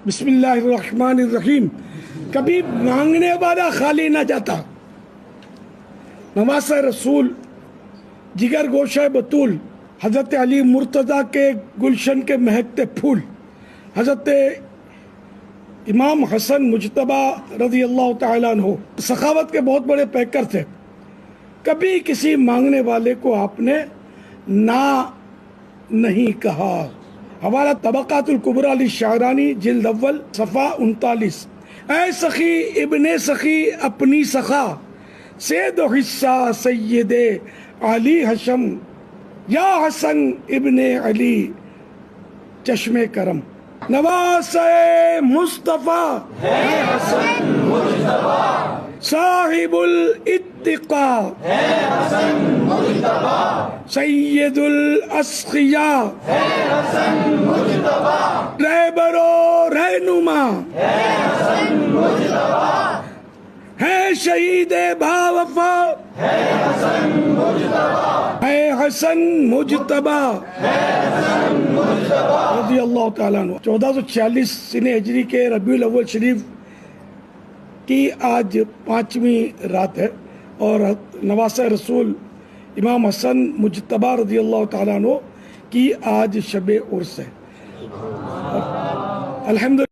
بسم اللہ الرحمن الرحیم۔ کبھی مانگنے والا خالی نہ جاتا۔ نواسہ رسول، جگر گوشہ بطول، حضرت علی مرتضیٰ کے گلشن کے مہکتے پھول، حضرت امام حسن مجتبیٰ رضی اللہ تعالیٰ عنہ سخاوت کے بہت بڑے پیکر تھے۔ کبھی کسی مانگنے والے کو آپ نے نہ نہیں کہا۔ حوالہ طبقات الکبریٰ للشعرانی جلد اول صفحہ 39۔ اے سخی ابن سخی اپنی سخا سے دو حصہ سید علی حشم، یا حسن ابن علی چشم کرم۔ نواسہ مصطفیٰ ہے حسن مجتبیٰ، صاحب الاتقاء ہے حسن مجتبیٰ، سید الاسقیاء ہے حسن مجتبیٰ، رہبر و رہنما ہے حسن مجتبیٰ، ہے شہید باوفا ہے حسن مجتبیٰ، ہے حسن مجتبیٰ رضی اللہ تعالیٰ عنہ۔ 1446 سنہ ہجری کے ربیع الاول شریف کی آج 5ویں رات ہے، اور نواسہ رسول امام حسن مجتبیٰ رضی اللہ تعالیٰ عنہ کی آج شب عرس ہے۔ الحمدللہ